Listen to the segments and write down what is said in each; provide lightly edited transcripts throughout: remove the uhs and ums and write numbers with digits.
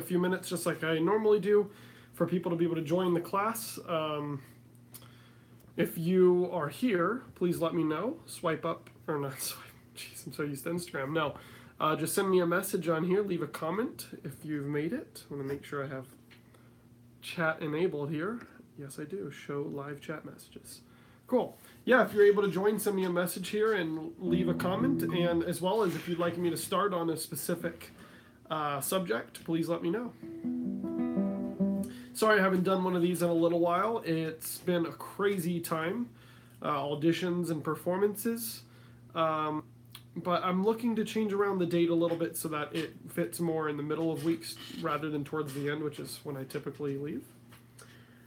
few minutes just like I normally do for people to be able to join the class. If you are here, please let me know. Swipe up, or not swipe, jeez, I'm so used to Instagram. No, just send me a message on here, leave a comment if you've made it. I want to make sure I have chat enabled here. Yes, I do. Show live chat messages. Cool. Yeah, if you're able to join, send me a message here and leave a comment. And as well as if you'd like me to start on a specific subject, please let me know. Sorry I haven't done one of these in a little while. It's been a crazy time, auditions and performances. But I'm looking to change around the date a little bit so that it fits more in the middle of weeks rather than towards the end, which is when I typically leave.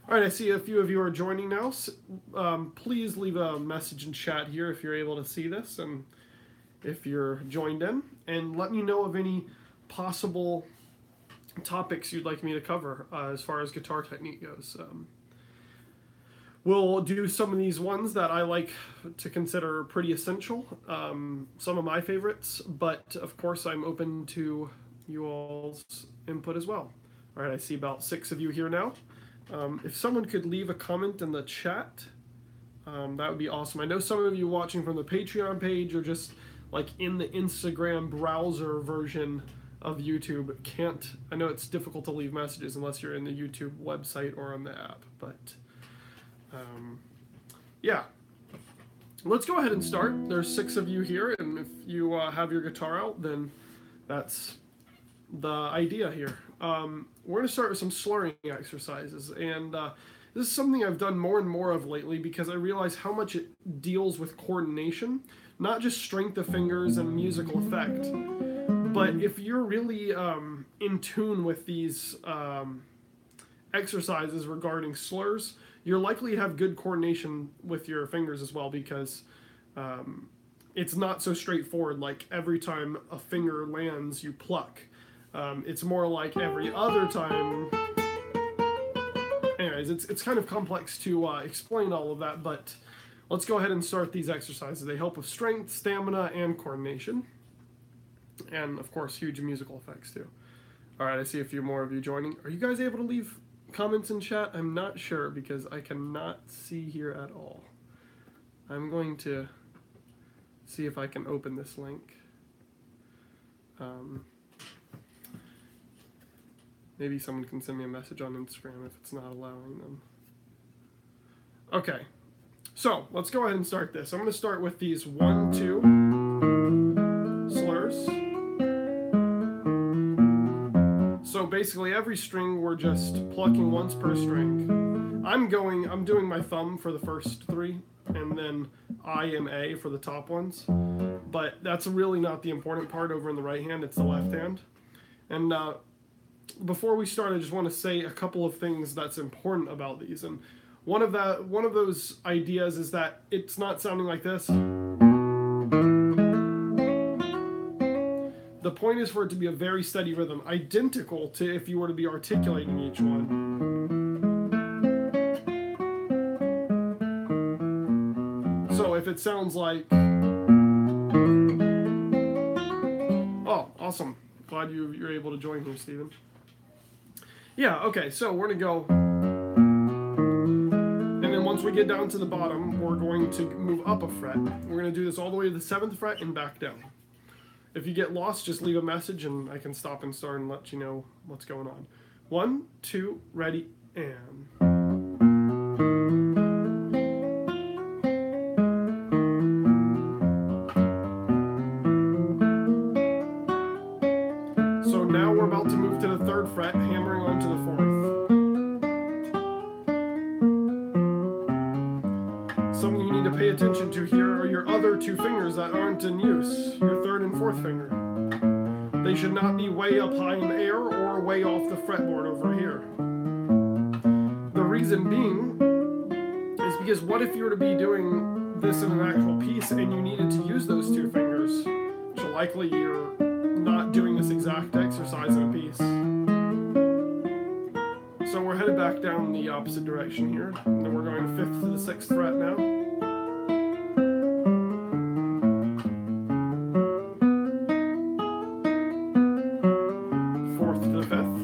All right, I see a few of you are joining now. Please leave a message in chat here if you're able to see this and if you're joined in. And let me know of any possible topics you'd like me to cover as far as guitar technique goes. We'll do some of these ones that I like to consider pretty essential, some of my favorites, but of course I'm open to you all's input as well. All right, I see about 6 of you here now. If someone could leave a comment in the chat, that would be awesome. I know some of you watching from the Patreon page or just like in the Instagram browser version of YouTube can't. I know it's difficult to leave messages unless you're in the YouTube website or on the app, but yeah. Let's go ahead and start. There's 6 of you here, and if you have your guitar out, then that's the idea here. We're going to start with some slurring exercises, and this is something I've done more and more of lately because I realize how much it deals with coordination, not just strength of fingers and musical effect, but if you're really in tune with these exercises regarding slurs, you're likely to have good coordination with your fingers as well because it's not so straightforward like every time a finger lands you pluck. It's more like every other time. Anyways, it's kind of complex to explain all of that, but let's go ahead and start these exercises. They help with strength, stamina, and coordination. And, of course, huge musical effects, too. All right, I see a few more of you joining. Are you guys able to leave comments in chat? I'm not sure because I cannot see here at all. I'm going to see if I can open this link. Maybe someone can send me a message on Instagram if it's not allowing them. Okay, so let's go ahead and start this. I'm going to start with these 1, 2 slurs. So basically every string we're just plucking once per string. I'm doing my thumb for the first 3 and then I and A for the top ones. But that's really not the important part over in the right hand, it's the left hand. And before we start, I just want to say a couple of things that's important about these. And one of those ideas is that it's not sounding like this. The point is for it to be a very steady rhythm, identical to if you were to be articulating each one. So if it sounds like... Oh, awesome. Glad you're able to join here, Stephen. Yeah, okay, so we're going to go... And then once we get down to the bottom, we're going to move up a fret. We're going to do this all the way to the 7th fret and back down. If you get lost, just leave a message and I can stop and start and let you know what's going on. 1, 2, ready, and... So now we're about to move to the 3rd fret, hammering onto the 4th. Something you need to pay attention to here are your other 2 fingers that aren't in use, your 3rd and 4th finger. They should not be way up high in the air or way off the fretboard over here. The reason being is because what if you were to be doing this in an actual piece and you needed to use those 2 fingers, which likely you're not doing this exact exercise in a piece. So we're headed back down the opposite direction here. And then we're going 5th to the 6th fret now. 4th to the 5th.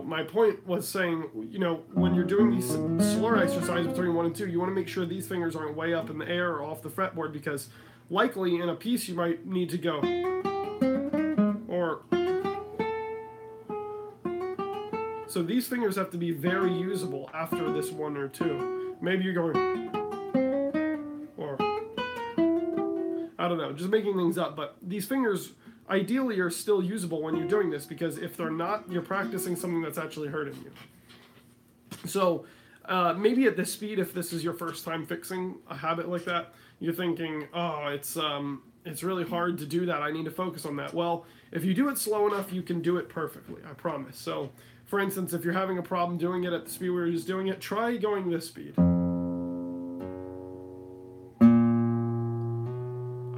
So my point was saying, you know, when you're doing these slur exercises between 1 and 2, you want to make sure these fingers aren't way up in the air or off the fretboard, because likely in a piece you might need to go or. So these fingers have to be very usable after this 1 or 2. Maybe you're going or I don't know, just making things up, but these fingers ideally are still usable when you're doing this, because if they're not, you're practicing something that's actually hurting you. So maybe at this speed, if this is your first time fixing a habit like that, you're thinking, oh, it's really hard to do that. I need to focus on that. Well, if you do it slow enough, you can do it perfectly, I promise. So for instance, if you're having a problem doing it at the speed we were just doing it, try going this speed.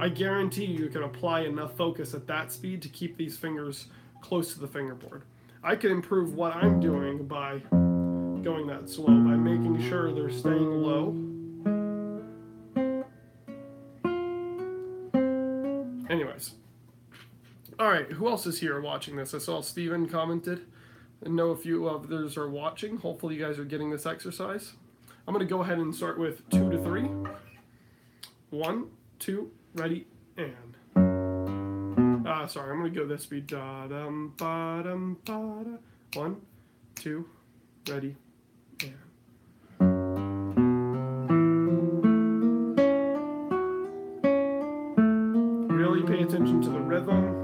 I guarantee you can apply enough focus at that speed to keep these fingers close to the fingerboard. I can improve what I'm doing by going that slow, by making sure they're staying low. Anyways. Alright, who else is here watching this? I saw Steven commented. I know a few others are watching. Hopefully you guys are getting this exercise. I'm going to go ahead and start with 2 to 3. 1, 2, ready, and. Sorry, I'm going to go this speed. Da-dum, ba-dum, ba-da. 1, 2, ready, and. Really pay attention to the rhythm.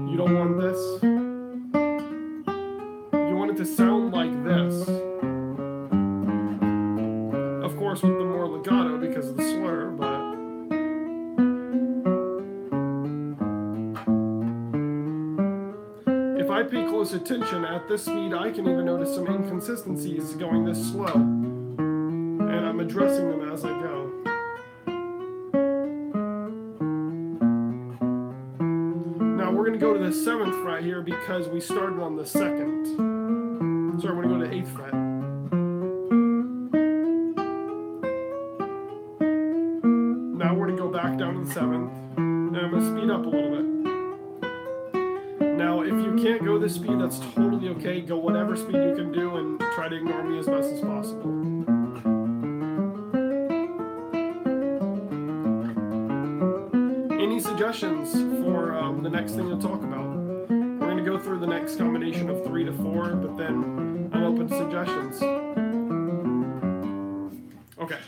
You don't want this. You want it to sound like this. Of course, with the more legato because of the slur, but. If I pay close attention at this speed, I can even notice some inconsistencies going this slow. And I'm addressing them as I go. We're going to go to the 7th fret here because we started on the 2nd. Sorry, we're going to go to 8th fret. Now we're going to go back down to the 7th. And I'm going to speed up a little bit. Now, if you can't go this speed, that's totally okay. Go whatever speed you can do and try to ignore me as best as possible. Any suggestions for the next thing to talk about? We're going to go through the next combination of 3 to 4, but then I'm open to suggestions. Okay.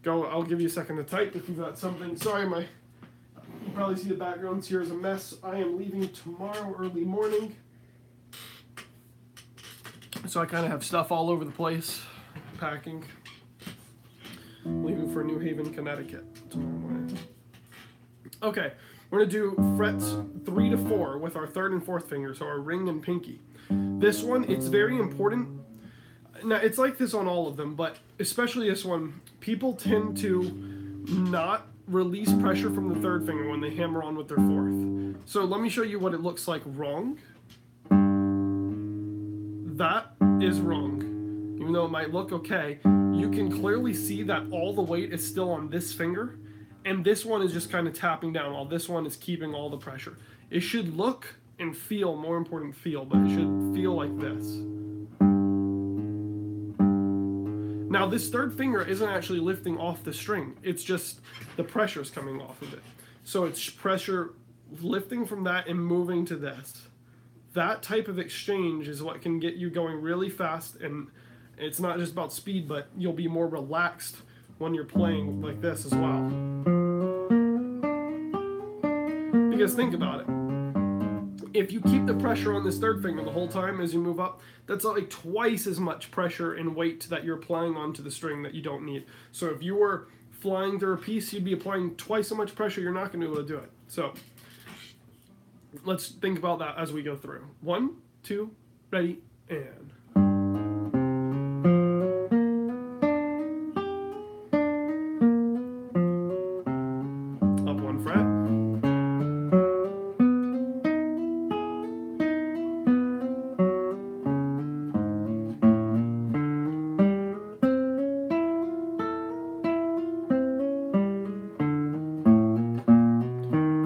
Go. I'll give you a second to type if you've got something. Sorry, you probably see the background here is a mess. I am leaving tomorrow early morning, so I kind of have stuff all over the place, packing. Leaving for New Haven, Connecticut tomorrow morning. Okay, we're going to do frets 3 to 4 with our 3rd and 4th fingers, so our ring and pinky. This one, it's very important. Now, it's like this on all of them, but especially this one, people tend to not release pressure from the 3rd finger when they hammer on with their 4th. So let me show you what it looks like wrong. That is wrong. Even though it might look okay, you can clearly see that all the weight is still on this finger. And this one is just kind of tapping down while this one is keeping all the pressure. It should look and feel, more important feel, but it should feel like this. Now this 3rd finger isn't actually lifting off the string. It's just the pressure is coming off of it. So it's pressure lifting from that and moving to this. That type of exchange is what can get you going really fast, and it's not just about speed, but you'll be more relaxed when you're playing like this as well. Because think about it. If you keep the pressure on this 3rd finger the whole time as you move up, that's like twice as much pressure and weight that you're applying onto the string that you don't need. So if you were flying through a piece, you'd be applying twice so much pressure, you're not going to be able to do it. So let's think about that as we go through. 1, 2, ready, and. Up 1 fret.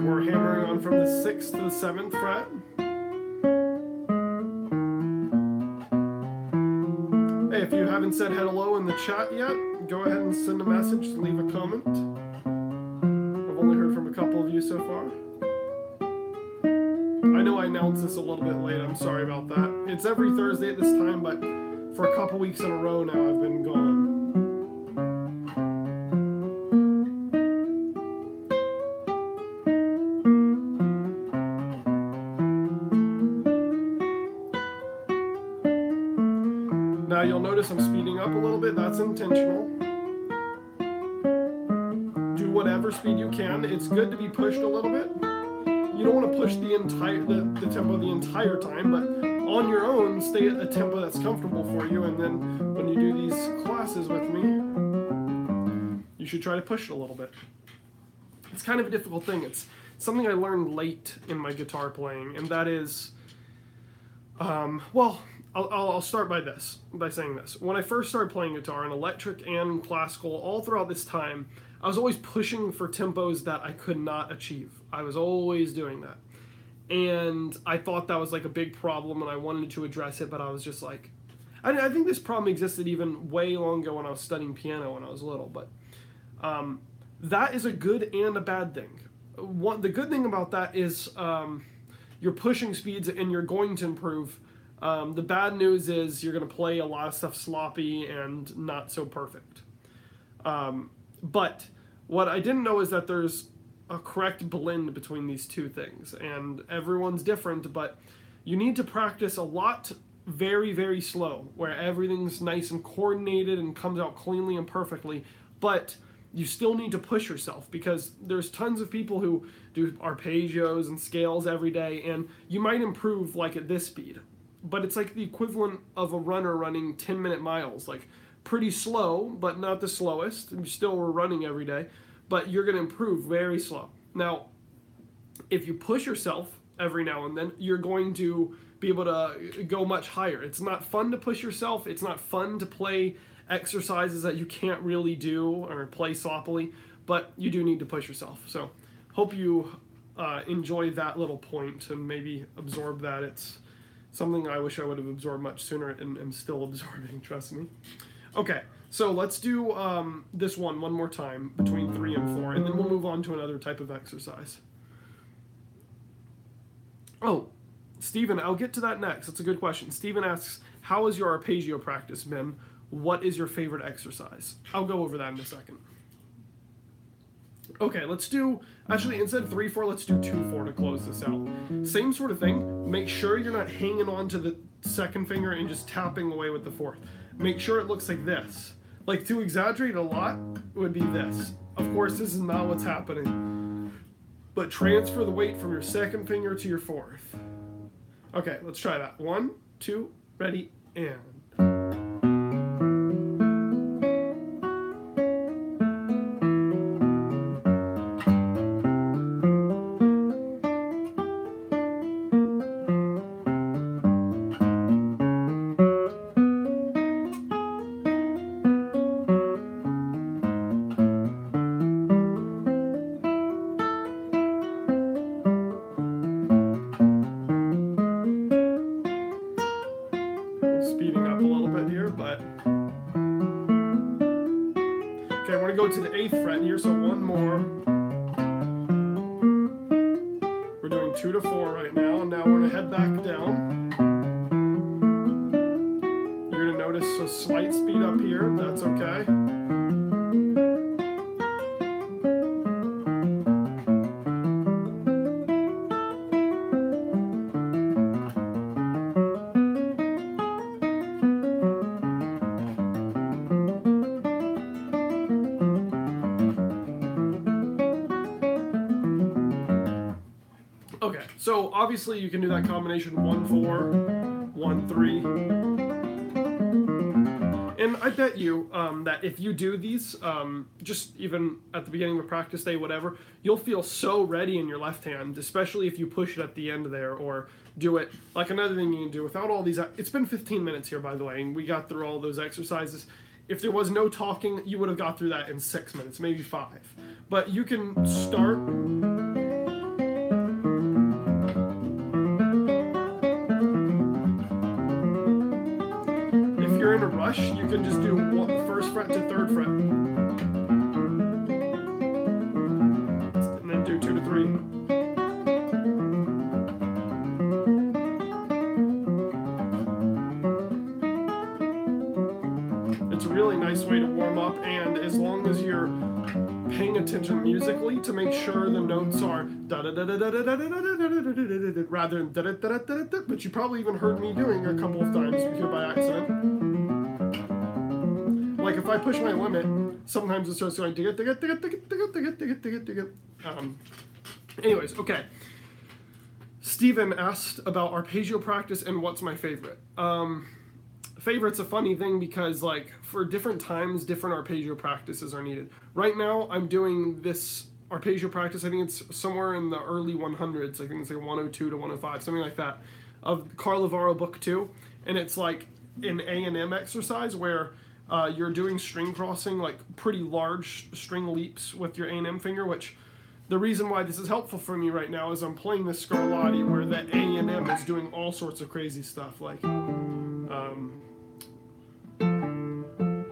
We're hammering on from the 6th to the 7th fret. Hey, if you haven't said hello in the chat yet, go ahead and send a message, leave a comment. I've only heard from a couple of you so far. I know I announced this a little bit late, I'm sorry about that. It's every Thursday at this time, but for a couple weeks in a row now I've been gone. Now you'll notice I'm speeding up a little bit, that's intentional. Do whatever speed you can. It's good to be pushed a little bit. You don't want to push the tempo the entire time, but on your own, stay at a tempo that's comfortable for you, and then when you do these classes with me, you should try to push it a little bit. It's kind of a difficult thing. It's something I learned late in my guitar playing, and that is, well, I'll start by saying this. When I first started playing guitar, in electric and classical, all throughout this time, I was always pushing for tempos that I could not achieve. I was always doing that. And I thought that was like a big problem, and I wanted to address it, but I was just like, I think this problem existed even way long ago when I was studying piano when I was little, but that is a good and a bad thing. The good thing about that is you're pushing speeds and you're going to improve. The bad news is you're going to play a lot of stuff sloppy and not so perfect. But what I didn't know is that there's a correct blend between these two things, and everyone's different, but you need to practice a lot very, very slow, where everything's nice and coordinated and comes out cleanly and perfectly, but you still need to push yourself, because there's tons of people who do arpeggios and scales every day, and you might improve like at this speed, but it's like the equivalent of a runner running 10-minute miles, like pretty slow, but not the slowest. You still were running every day, but you're going to improve very slow. Now, if you push yourself every now and then, you're going to be able to go much higher. It's not fun to push yourself. It's not fun to play exercises that you can't really do or play sloppily, but you do need to push yourself. So hope you enjoy that little point and maybe absorb that. It's something I wish I would have absorbed much sooner, and am still absorbing, trust me. Okay, so let's do this one more time between 3 and 4, and then we'll move on to another type of exercise. Oh, Stephen, I'll get to that next. That's a good question. Stephen asks, how has your arpeggio practice been? What is your favorite exercise? I'll go over that in a second. Okay, let's do, actually, instead of 3-4, let's do 2-4 to close this out. Same sort of thing. Make sure you're not hanging on to the second finger and just tapping away with the fourth. Make sure it looks like this. Like, to exaggerate a lot would be this. Of course, this is not what's happening. But transfer the weight from your second finger to your fourth. Okay, let's try that. 1, 2, ready, and... Speeding up a little bit here, but... Okay, we're going to go to the 8th fret here, so one more. We're doing 2 to 4 right now, and now we're going to head back down. You're going to notice a slight speed up here, that's okay. Okay, so obviously you can do that combination 1-4, 1-3. And I bet you that if you do these, just even at the beginning of a practice day, whatever, you'll feel so ready in your left hand, especially if you push it at the end there, or do it. Like another thing you can do without all these, it's been 15 minutes here, by the way, and we got through all those exercises. If there was no talking, you would have got through that in 6 minutes, maybe 5. But you can start... you're in a rush, you can just do first fret to third fret. And then do 2 to 3. It's a really nice way to warm up, and as long as you're paying attention musically to make sure the notes are rather than but you probably even heard me doing a couple of times here by accident. Like if I push my limit, sometimes it starts going anyways, okay. Steven asked about arpeggio practice and what's my favorite. Favorite's a funny thing because like for different times, different arpeggio practices are needed. Right now, I'm doing this arpeggio practice. I think it's somewhere in the early 100s. I think it's like 102 to 105, something like that, of Carlavaro Book 2. And it's like an A&M exercise where you're doing string crossing, like pretty large string leaps with your A&M finger, which the reason why this is helpful for me right now is I'm playing this Scarlatti where the A&M is doing all sorts of crazy stuff. Like,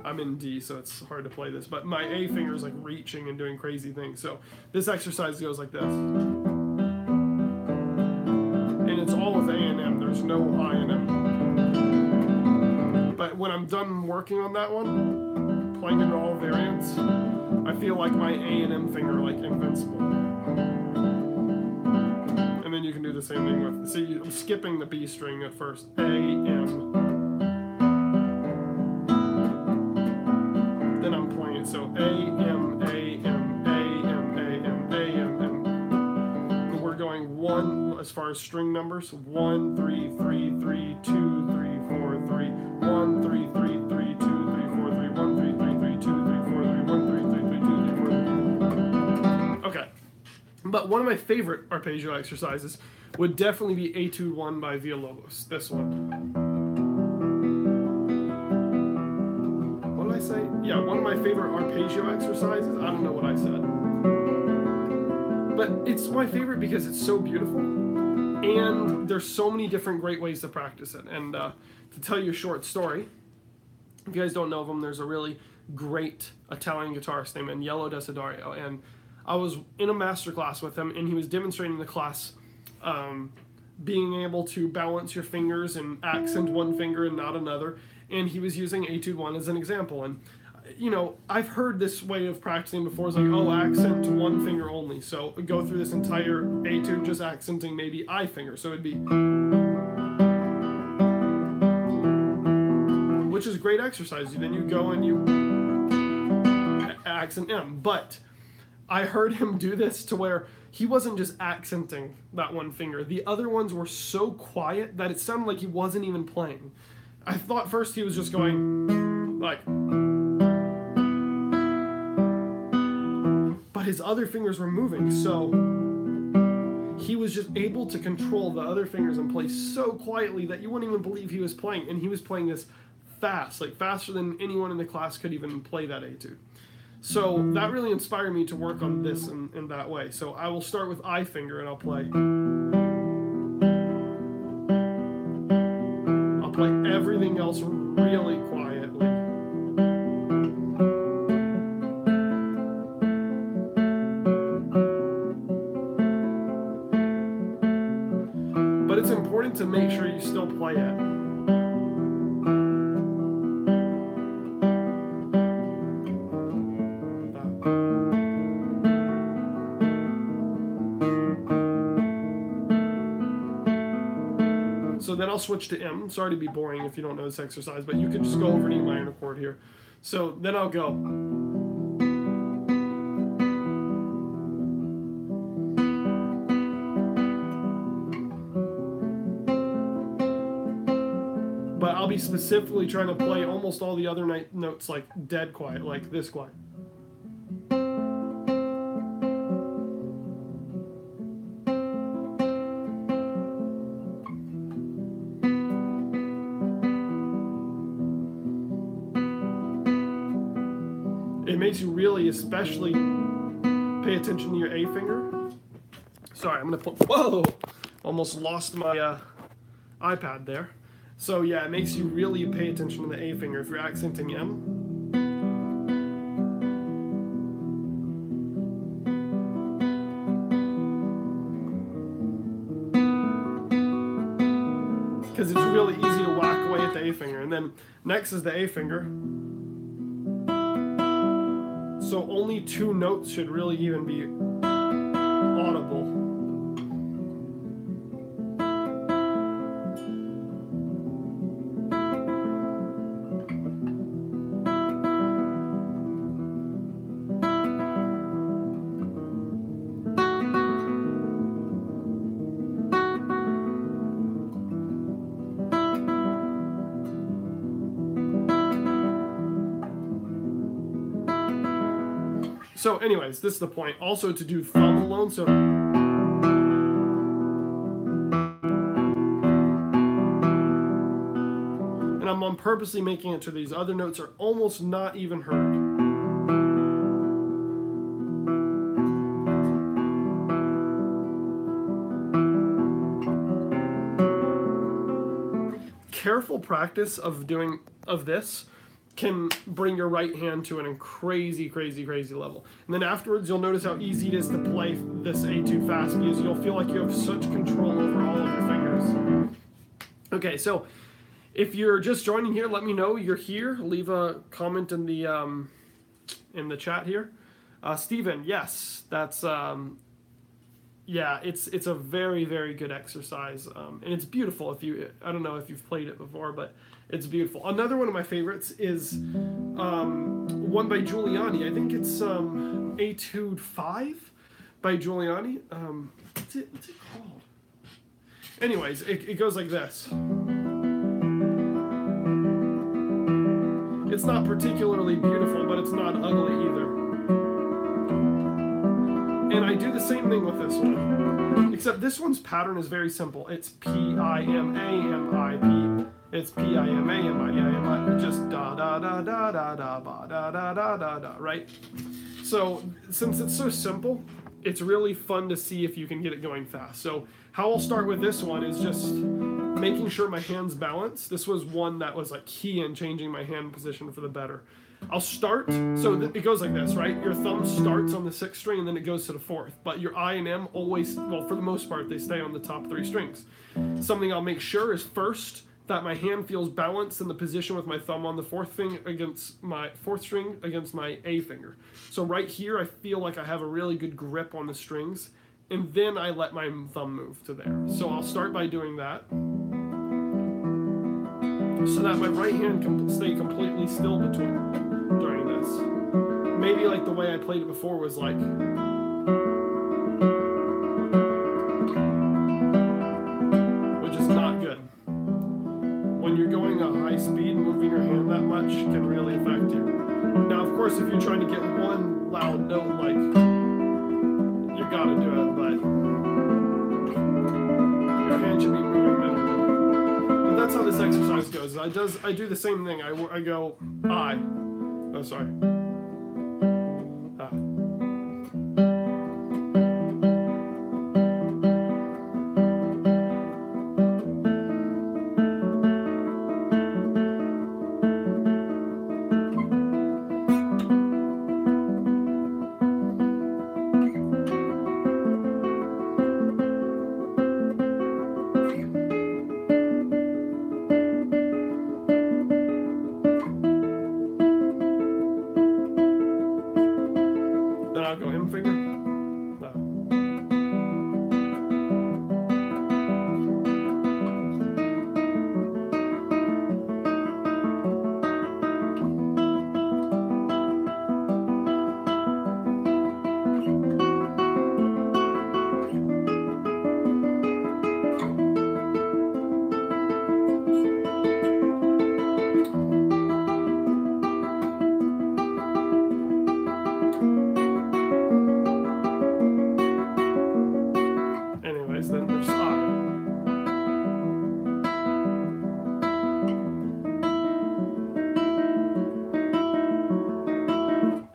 I'm in D, so it's hard to play this, but my A finger is like reaching and doing crazy things. So this exercise goes like this. And it's all with A and M, there's no I and M. But when I'm done working on that one, playing in all variants, I feel like my A and M finger are like invincible. And then you can do the same thing with, see, I'm skipping the B string at first. A, M. So A, M, A, M, A, M, A, M, A, M, M. And we're going one as far as string numbers. 1, 3, 3, 3, 2, 3, 4, 3. 1, 3, 3, 3, 2, 3, 4, 3. 1, 3, 3, 3, 2, 3, 4, 3. 1, 3, 3, 3, 2, 3, 4, 3. Okay. But one of my favorite arpeggio exercises would definitely be Etude 1 by Villalobos. This one. Say? Yeah, one of my favorite arpeggio exercises. I don't know what I said. But it's my favorite because it's so beautiful. And there's so many different great ways to practice it. And to tell you a short story, if you guys don't know of him, there's a really great Italian guitarist named Agnello Desiderio. And I was in a master class with him, and he was demonstrating the class being able to balance your fingers and accent one finger and not another. And he was using Etude 1 as an example. And, you know, I've heard this way of practicing before. It's like, oh, accent one finger only. So go through this entire Etude just accenting maybe I finger. So it'd be, which is great exercise. Then you go and you accent M. But I heard him do this to where he wasn't just accenting that one finger. The other ones were so quiet that it sounded like he wasn't even playing. I thought first he was just going like, but his other fingers were moving, so he was just able to control the other fingers and play so quietly that you wouldn't even believe he was playing. And he was playing this fast, like faster than anyone in the class could even play that Etude. So that really inspired me to work on this in that way. So I will start with I finger and I'll play everything else really quietly. But it's important to make sure you still play it. So then I'll switch to M. Sorry to be boring if you don't know this exercise, but you can just go over an E minor chord here. So then I'll go. But I'll be specifically trying to play almost all the other notes like dead quiet, like this quiet. It makes you really especially pay attention to your A finger. Sorry, I'm going to put, whoa! Almost lost my iPad there. So yeah, it makes you really pay attention to the A finger if you're accenting M. Because it's really easy to whack away at the A finger. And then next is the A finger. So only 2 notes should really even be audible. So anyways, this is the point. Also to do thumb alone, so and I'm on purposely making it to these other notes are almost not even heard. Careful practice of this can bring your right hand to a crazy level. And then afterwards, you'll notice how easy it is to play this etude fast because you'll feel like you have such control over all of your fingers. Okay, so if you're just joining here, let me know you're here. Leave a comment in the chat here. Stephen, yes, that's yeah, it's a very good exercise, and it's beautiful. I don't know if you've played it before, but it's beautiful. Another one of my favorites is one by Giuliani. I think it's Etude 5 by Giuliani. What's it called? Anyways, it goes like this. It's not particularly beautiful, but it's not ugly either. And I do the same thing with this one, except this one's pattern is very simple. It's P-I-M-A-M-I-P. It's P-I-M-A-M-I-P. Just da da da da da da ba da da da da da, right? So since it's so simple, it's really fun to see if you can get it going fast. So how I'll start with this one is just making sure my hand's balanced. This was one that was like key in changing my hand position for the better. I'll start, so it goes like this, right? Your thumb starts on the 6th string and then it goes to the 4th. But your I and M always, well, for the most part, they stay on the top 3 strings. Something I'll make sure is first that my hand feels balanced in the position with my thumb on the 4th string against my 4th string against my A finger. So right here, I feel like I have a really good grip on the strings, and then I let my thumb move to there. So I'll start by doing that, so that my right hand can stay completely still during this. Maybe like the way I played it before was like, which is not good. When you're going at high speed, moving your hand that much can really affect you. Now, of course, if you're trying to get one loud note, like, you gotta do it, but your hand should be moving minimally. And that's how this exercise goes. I do the same thing. I go I. Oh, sorry. I'll go M finger.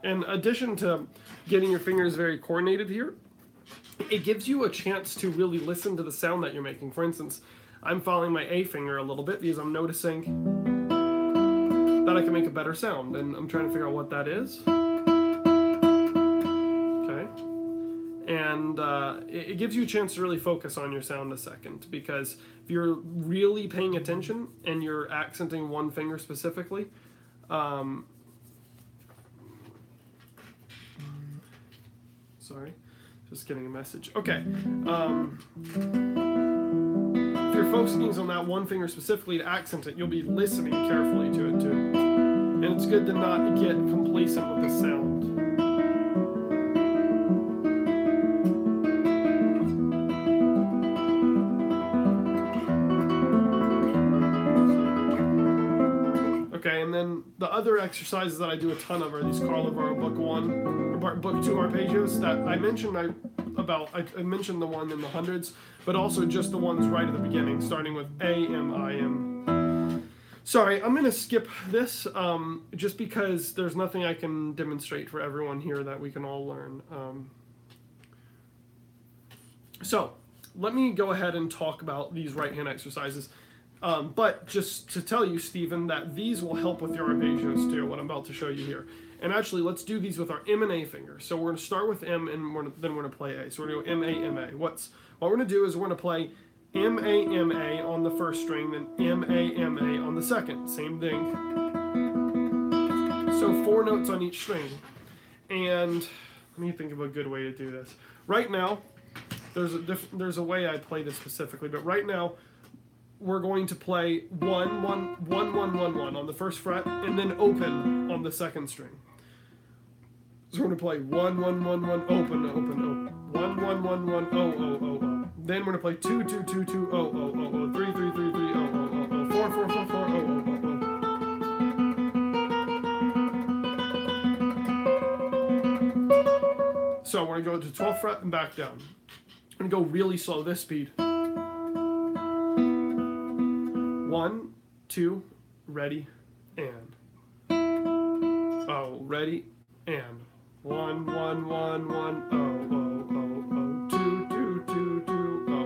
In addition to getting your fingers very coordinated here, it gives you a chance to really listen to the sound that you're making. For instance, I'm following my A finger a little bit because I'm noticing that I can make a better sound, and I'm trying to figure out what that is. Okay. And it gives you a chance to really focus on your sound a second, because if you're really paying attention and you're accenting one finger specifically, sorry, just getting a message. Okay. If you're focusing on that one finger specifically to accent it, you'll be listening carefully to it too. And it's good to not get complacent with the sound. Okay, and then the other exercises that I do a ton of are these Carl Lavaro Book 1 or Book 2 arpeggios that I mentioned. I mentioned the one in the hundreds, but also just the ones right at the beginning, starting with A, M, I, M. Sorry, I'm going to skip this just because there's nothing I can demonstrate for everyone here that we can all learn. So let me go ahead and talk about these right hand exercises. But just to tell you, Stephen, that these will help with your arpeggios too, what I'm about to show you here. And actually, let's do these with our M and A finger. So we're going to start with M, and then we're going to play A. So we're going to go M, A, M, A. What we're going to do is we're going to play M, A, M, A on the first string, then M, A, M, A on the second. Same thing. So 4 notes on each string. And let me think of a good way to do this. Right now, there's a way I play this specifically, but right now, we're going to play 1, 1, 1, 1, 1, 1 on the first fret, and then open on the second string. So we're going to play 1, 1, 1, 1, open, open, open. 1, 1, 1, 1, oh, oh, oh, oh. Then we're going to play 2, 2, 2, 2, oh, oh, oh, oh. 3, 3, 3, 3, oh, oh, oh, oh. 4, 4, 4, 4, oh, oh, oh, oh. So we're going to go to 12th fret and back down. I'm going to go really slow, this speed. 1, 2, ready, and. Oh, ready, and. 1, 1, 1, 1, oh, oh, oh, oh. 2, 2, 2, 2, oh.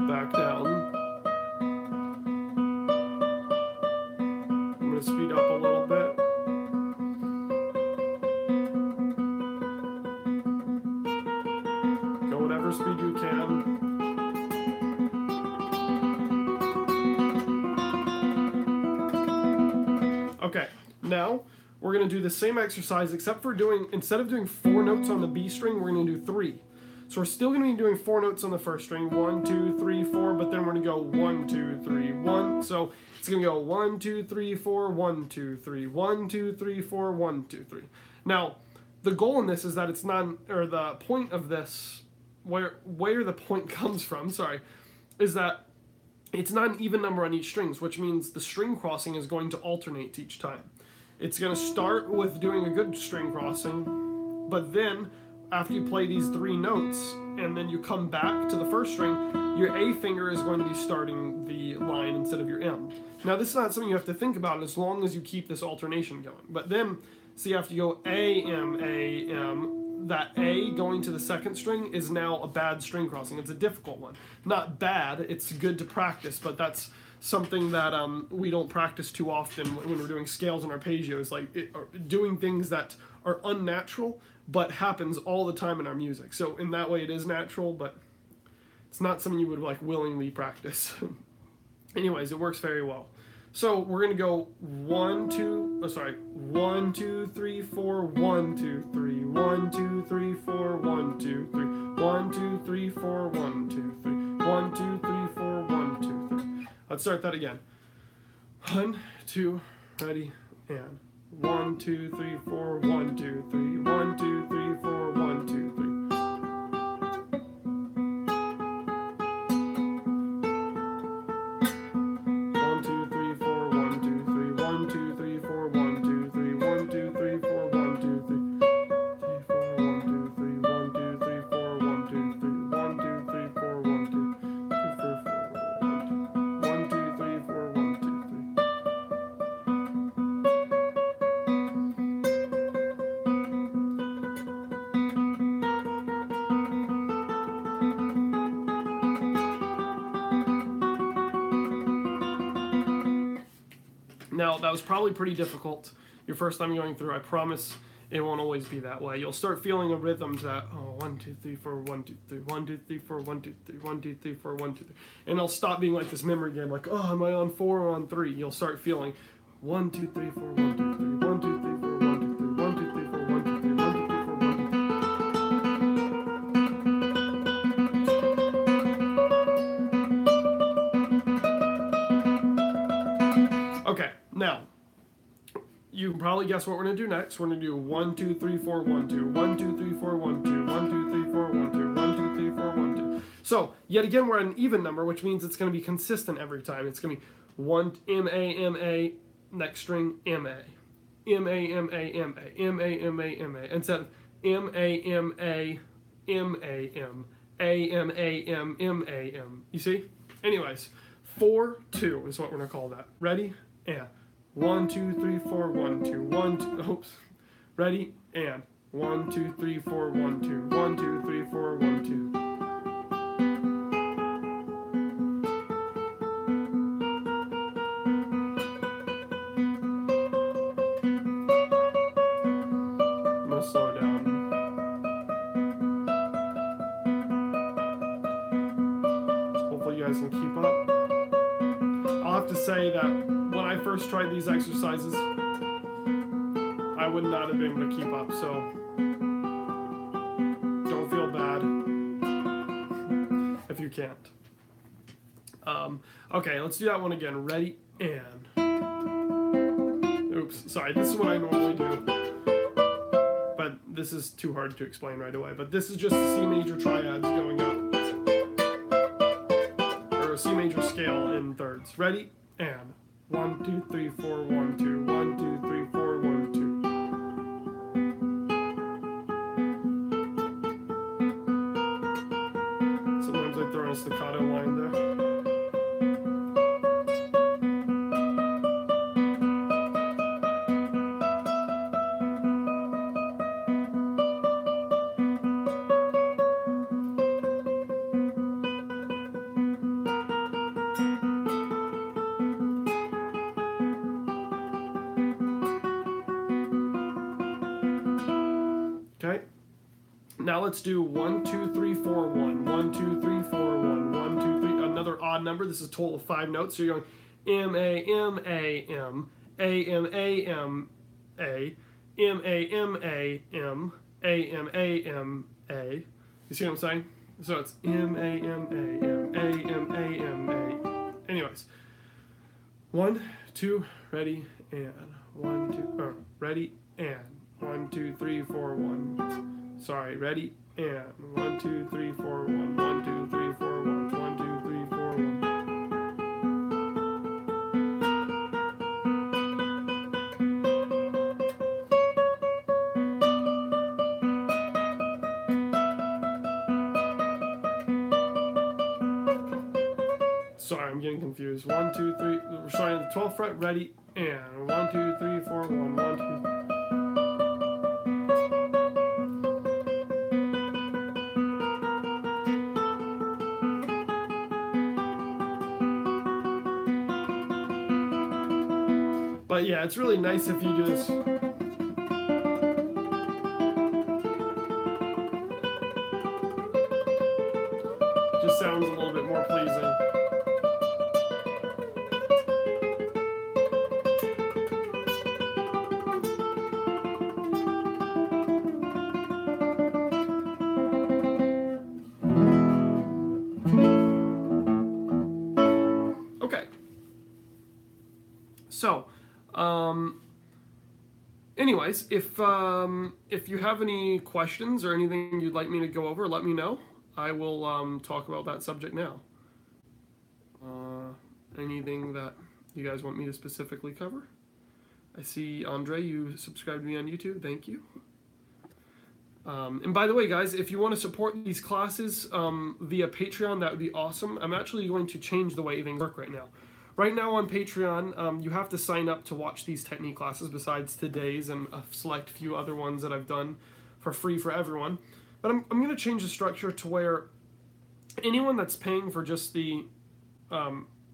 Back down. I'm going to speed up a little bit. Go whatever speed you can. Okay, now we're going to do the same exercise, except for instead of doing 4 notes on the B string, we're going to do 3. So we're still going to be doing 4 notes on the first string, 1, 2, 3, 4, but then we're going to go 1, 2, 3, 1. So it's going to go 1, 2, 3, 4, 1, 2, 3, 1, 2, 3, 4, 1, 2, 3. Now, the goal in this is that it's not, or the point of this, where the point comes from, sorry, is that it's not an even number on each strings, which means the string crossing is going to alternate each time. It's going to start with doing a good string crossing, but then after you play these 3 notes and then you come back to the first string, your A finger is going to be starting the line instead of your M. Now this is not something you have to think about as long as you keep this alternation going. But then, so you have to go A, M, A, M. That A going to the second string is now a bad string crossing. It's a difficult one. Not bad, it's good to practice, but that's something that we don't practice too often when we're doing scales and arpeggios, like doing things that are unnatural but happens all the time in our music. So in that way it is natural, but it's not something you would like willingly practice. Anyways, it works very well. So we're gonna go 1, 2, 1, 2, 3, 4, 1, 2, 3, 1, 2, 3, 4, 1, 2, 3, 1, 2, 3, 4, 1, 2, 3, 1, 2, 3, 4, 1, 2, 3. Let's start that again. 1, 2, ready, and 1, 2, 3, 4, 1, 2, 3, 1, 2, 3, 4, 1, 2, 3. 1, 2, Now, that was probably pretty difficult your first time going through. I promise it won't always be that way. You'll start feeling a rhythms that, oh, 1, 2, 3, 4, 1, 2, 3, 1, 2, 3, 4, 1, 2, 3, 1, 2, 3, 4, 1, 2, 3. And it'll stop being like this memory game, like, oh, am I on 4 or on 3? You'll start feeling 1, 2, 3, 4, 1, 2, 3, 1, 2, 3, 4, 1, 2, 3, 1, 2, 3, 4, 1, 2, 3, 1, 2, 3, 4, 1, 2, 3. Okay, now, you can probably guess what we're going to do next. We're going to do 1, 2, 3, 4, 1, 2, 1, 2, 3, 4, 1, 2, 1, 2, 3, 4, 1, 2, 1, 2, 3, 4, 1, 2. So, yet again, we're at an even number, which means it's going to be consistent every time. It's going to be 1, M-A, next string, M-A. M-A, M-A, instead of M-A, M-A-M, A-M-A-M, M-A-M. You see? Anyways, 4, 2 is what we're going to call that. Ready? And 1, 2, 3, 4, 1, 2, 1, 2. Oops. Ready? And 1, 2, 3, 4, 1, 2, 1, 2, 3, 4, 1, 2. I'm gonna slow it down. Hopefully you guys can keep up. I'll have to say that when I first tried these exercises, I would not have been able to keep up, so don't feel bad if you can't. Okay, let's do that one again. Ready? And... Oops, sorry, this is what I normally do. But this is too hard to explain right away. But this is just the C major triads going up. Or a C major scale in thirds. Ready? And 1, 2, 3, 4, 1, 2, 1, 2, 3, 4, 1, 2. Sometimes I throw a staccato line there. Okay. Now let's do 1, 2, 3, 4, 1. 1, 2, 3, 4, 1. 1, 2, 3. Another odd number. This is a total of 5 notes. So you're going M-A-M-A-M, A-M-A-M-A, M-A-M-A-M, A-M-A-M-A. You see what I'm saying? So it's M-A-M-A-M, A-M-A-M-A. Anyways. 1, 2, ready, and 1, 2, ready, and 1, 2, 3, 4, 1. Sorry, ready, and 1, 2, 3, 4, 1. 1, 2, 3, 4, 1. 1, 2, 3, 4, 1. Sorry, I'm getting confused. 1, 2, 3. We're starting at the 12th fret. Ready, and 1, 2, 3, 4, 1. 1, 2. But yeah, it's really nice if you do this. Just sounds a little bit more pleasing. Okay. So, anyways, if you have any questions or anything you'd like me to go over, let me know. I will talk about that subject now. Anything that you guys want me to specifically cover? I see, Andre, you subscribed to me on YouTube. Thank you. And by the way, guys, if you want to support these classes via Patreon, that would be awesome. I'm actually going to change the way things work right now. Right now on Patreon, you have to sign up to watch these technique classes besides today's and a select few other ones that I've done for free for everyone. But I'm going to change the structure to where anyone that's paying for just the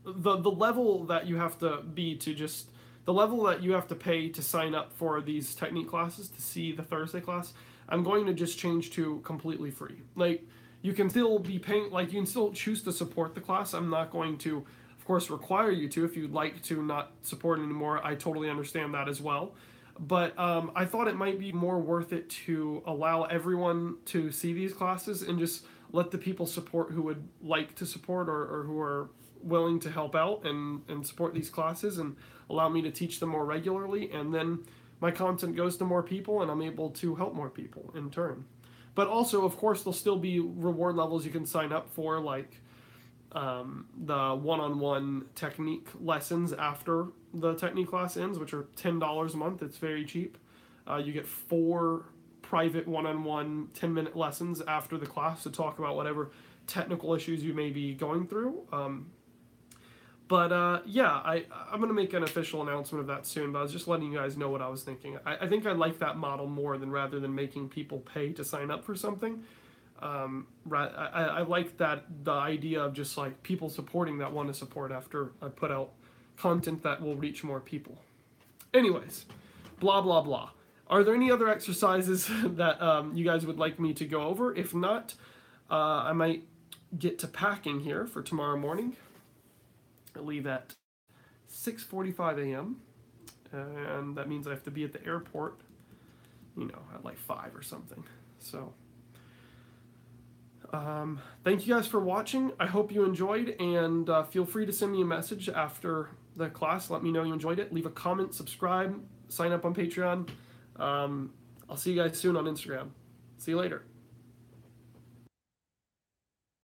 level that you have to be to just, the level that you have to pay to sign up for these technique classes to see the Thursday class, I'm going to just change to completely free. Like, you can still be paying, like, you can still choose to support the class. I'm not going to, of course, require you to. If you'd like to not support anymore, I totally understand that as well. But I thought it might be more worth it to allow everyone to see these classes and just let the people support who would like to support, or who are willing to help out and support these classes, and allow me to teach them more regularly. And then my content goes to more people and I'm able to help more people in turn. But also, of course, there'll still be reward levels you can sign up for, like the one-on-one technique lessons after the technique class ends, which are $10 a month. It's very cheap. You get 4 private one-on-one 10-minute lessons after the class to talk about whatever technical issues you may be going through. Yeah, I'm going to make an official announcement of that soon, but I was just letting you guys know what I was thinking. I think I like that model more than rather than making people pay to sign up for something. I like that, the idea of just like people supporting that want to support after I put out content that will reach more people. Anyways, blah, blah, blah. Are there any other exercises that you guys would like me to go over? If not, I might get to packing here for tomorrow morning. I leave at 6:45 a.m. And that means I have to be at the airport, at like 5 or something. So, thank you guys for watching. I hope you enjoyed, and feel free to send me a message after the class. Let me know you enjoyed it. Leave a comment, subscribe, sign up on Patreon. I'll see you guys soon on Instagram. See you later.